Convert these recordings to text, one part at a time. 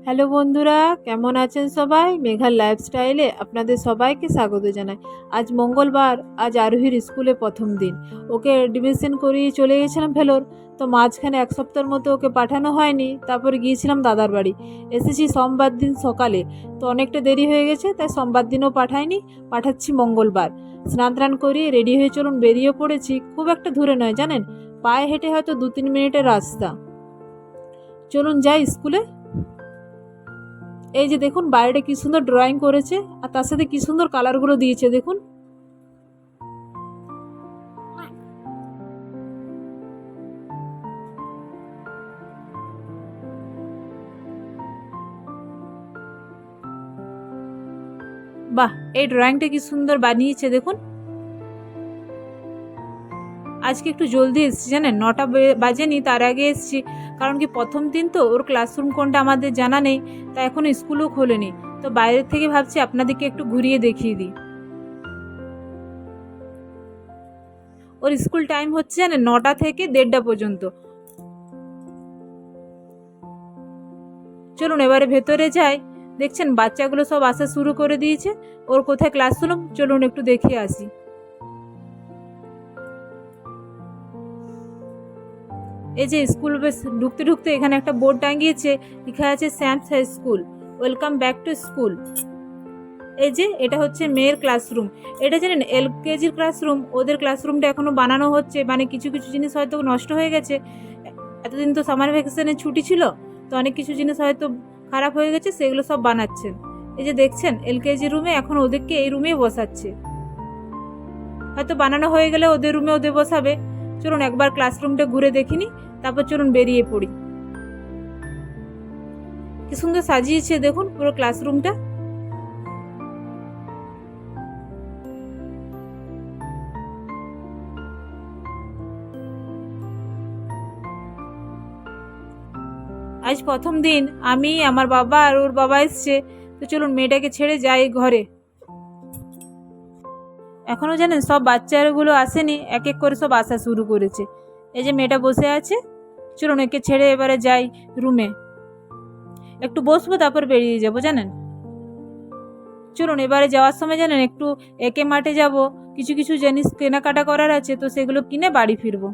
Hello বন্ধুরা, কেমন আছেন সবাই? মেঘার লাইফস্টাইলে আপনাদের সবাইকে স্বাগত জানাই। আজ মঙ্গলবার, আজ আরোহীর স্কুলে প্রথম দিন। ওকে অ্যাডমিশন করিয়ে চলে গেছিলাম ভেলোর। তো মাঝখানে এক সপ্তাহের মতো ওকে পাঠানো হয়নি। তারপরে গিয়েছিলাম দাদার বাড়ি। এসেছি সোমবার দিন সকালে। তো অনেকটা দেরি হয়ে গেছে, তাই সোমবার দিনও পাঠাইনি, পাঠাচ্ছি মঙ্গলবার। স্নান টান করিয়ে রেডি হয়ে চলুন বেরিয়ে পড়েছি। খুব একটা দূরে নয় জানেন, পায়ে হেঁটে হয়তো 2-3 মিনিটের রাস্তা। চলুন যাই স্কুলে। এই যে দেখুন বাইরেটা কি সুন্দর ড্রয়িং করেছে, আর তার সাথে কি সুন্দর কালারগুলো দিয়েছে দেখুন। বাহ, এই ড্রয়িংটা কি সুন্দর বানিয়েছে দেখুন। আজকে একটু জলদি এসেছি জানেন, 9টা বাজেনি তার আগে এসেছি। কারণ কি প্রথম দিন তো, ওর ক্লাসরুম কোনটা আমাদের জানা নেই, তা এখন স্কুলও খোলেনি। তো বাইরের থেকে ভাবছি আপনাদেরকে একটু ঘুরিয়ে দেখিয়ে দিই। ওর স্কুল টাইম হচ্ছে জানেন 9টা থেকে 1:30 পর্যন্ত। চলুন এবারে ভেতরে যাই। দেখছেন বাচ্চাগুলো সব আসা শুরু করে দিয়েছে। ওর কোথায় ক্লাসরুম, চলুন একটু দেখে আসি। এই যে স্কুল বেশ ঢুকতে ঢুকতে এখানে একটা বোর্ড টাঙিয়েছে, লেখা আছে Shyam's high school, welcome back to school. এই যে এটা হচ্ছে মেয়ের ক্লাসরুম। এটা জানেন এলকেজির ক্লাসরুম। ওদের ক্লাসরুমটা এখনো বানানো হচ্ছে, মানে কিছু কিছু জিনিস হয়তো নষ্ট হয়ে গেছে। এতদিন তো সামার ভ্যাকেশনের ছুটি ছিল, তো অনেক কিছু জিনিস হয়তো খারাপ হয়ে গেছে, সেগুলো সব বানাচ্ছেন। এই যে দেখছেন এলকেজি রুমে এখন ওদেরকে এই রুমেই বসাচ্ছে। হয়তো বানানো হয়ে গেলে ওদের রুমে ওদের বসাবে। চলুন একবার ক্লাসরুমটা ঘুরে দেখিনি, তারপর চলুন বেরিয়ে পড়ি। কি সুন্দর সাজিয়েছে দেখুন পুরো ক্লাসরুমটা। আজ প্রথম দিন, আমি, আমার বাবা আর ওর বাবা এসছে। তো চলুন মেয়েটাকে ছেড়ে যাই ঘরে। এখনো জানেন সব বাচ্চাগুলো আসেনি, এক এক করে সব আসা শুরু করেছে। এই যে মেয়েটা বসে আছে, চলুন একে ছেড়ে এবারে যাই রুমে। একটু বসবো তারপর বেরিয়ে যাব জানেন। চলুন এবারে যাওয়ার সময় জানেন একটু একে মাঠে যাব, কিছু কিছু জিনিস কেনাকাটা করার আছে, তো সেগুলো কিনে বাড়ি ফিরবো।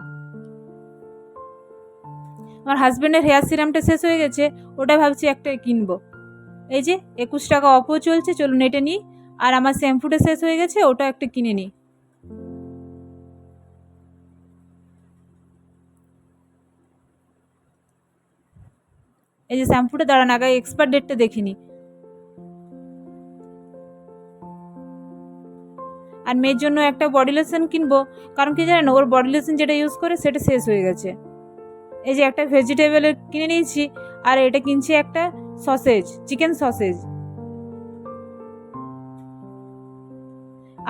আমার হাজব্যান্ডের হেয়ার সিরামটা শেষ হয়ে গেছে, ওটা ভাবছি একটা কিনবো। এই যে 21 টাকা অফও চলছে, চলুন এটা নিই। আর আমার শ্যাম্পুটা শেষ হয়ে গেছে, ওটা একটা কিনে নিই। এই যে শ্যাম্পুটা, দাঁড়ান আগে এক্সপায়ার ডেটটা দেখিনি। আর মেয়ের জন্য একটা বডি লোশন কিনবো, কারণ কি জানেন ওর বডি লোশন যেটা ইউজ করে সেটা শেষ হয়ে গেছে। এই যে একটা ভেজিটেবলের কিনে নিয়েছি, আর এটা কিনছি একটা সসেজ, চিকেন সসেজ।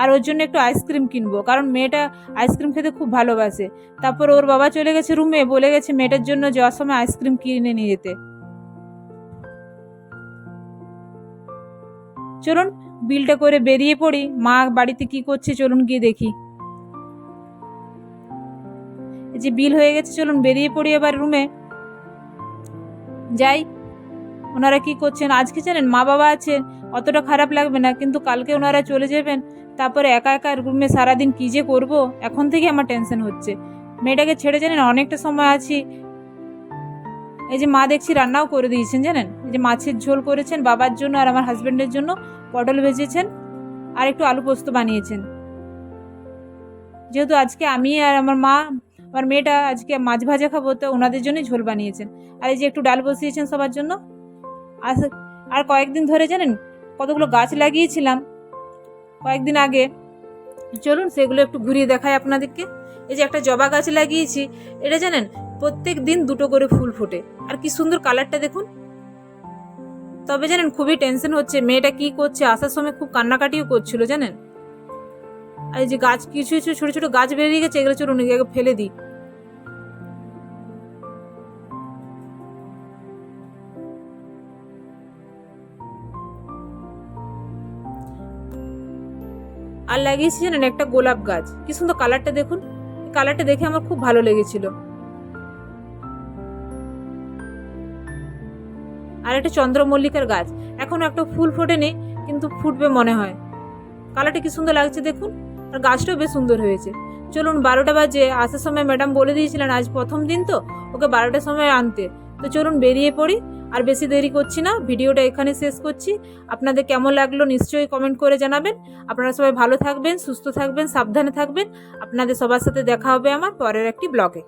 আর ওর জন্য একটু আইসক্রিম কিনবো, কারণ মেয়েটা আইসক্রিম খেতে খুব ভালোবাসে। তারপর ওর বাবা চলে গেছে রুমে, বলে গেছে মেয়েটার জন্য যাওয়ার সময় আইসক্রিম কিনে নিয়ে যেতে। চলুন বিলটা করে বেরিয়ে পড়ি। মা বাড়িতে কি করছে চলুন গিয়ে দেখি। এই যে বিল হয়ে গেছে, চলুন বেরিয়ে পড়ি এবার রুমে যাই। ওনারা কি করছেন আজকে জানেন, মা বাবা আছেন, অতটা খারাপ লাগবে না, কিন্তু কালকে ওনারা চলে যাবেন। তারপরে একা একা রুমে সারাদিন কী যে করবো, এখন থেকে আমার টেনশন হচ্ছে। মেয়েটাকে ছেড়ে জানেন অনেকটা সময় আছি। এই যে মা দেখছি রান্নাও করে দিয়েছেন জানেন, এই যে মাছের ঝোল করেছেন বাবার জন্য আর আমার হাজব্যান্ডের জন্য, পটল ভেজেছেন আর একটু আলু পোস্ত বানিয়েছেন। যেহেতু আজকে আমি আর আমার মা, আমার মেয়েটা আজকে মাছ ভাজা খাবো, তো ওনাদের জন্যই ঝোল বানিয়েছেন। আর এই যে একটু ডাল বসিয়েছেন সবার জন্য। আর আর কয়েকদিন ধরে জানেন কতগুলো গাছ লাগিয়েছিলাম কয়েকদিন আগে, চলুন সেগুলো একটু ঘুরিয়ে দেখাই আপনাদেরকে। এই যে একটা জবা গাছ লাগিয়েছি, এটা জানেন প্রত্যেক দিন 2টো করে ফুল ফোটে, আর কি সুন্দর কালারটা দেখুন। তবে জানেন খুবই টেনশন হচ্ছে, মেয়েটা কি করছে, আসার সময় খুব কান্নাকাটিও করছিল জানেন। আর এই যে গাছ, কিছু কিছু ছোট ছোট গাছ বেরিয়ে গেছে, এগুলো চলুন ফেলে দিই। আর লাগিয়েছি জানেন একটা গোলাপ গাছ, কি সুন্দর কালারটা দেখুন। কালারটা দেখে আমার খুব ভালো লেগেছিল। আর একটা চন্দ্রমল্লিকার গাছ, এখনও একটা ফুল ফোটেনি কিন্তু ফুটবে মনে হয়। কালারটা কি সুন্দর লাগছে দেখুন, আর গাছটাও বেশ সুন্দর হয়েছে। চলুন 12টা বাজে, আসার সময় ম্যাডাম বলে দিয়েছিলেন আজ প্রথম দিন তো ওকে 12টার সময় আনতে। তো চলুন বেরিয়ে পড়ি, আর বেশি দেরি করছি না, ভিডিওটা এখানে শেষ করছি। আপনাদের কেমন লাগলো নিশ্চয়ই কমেন্ট করে জানাবেন। আপনারা সবাই ভালো থাকবেন, সুস্থ থাকবেন, সাবধানে থাকবেন। আপনাদের সবার সাথে দেখা হবে আমার পরের একটি ব্লগে।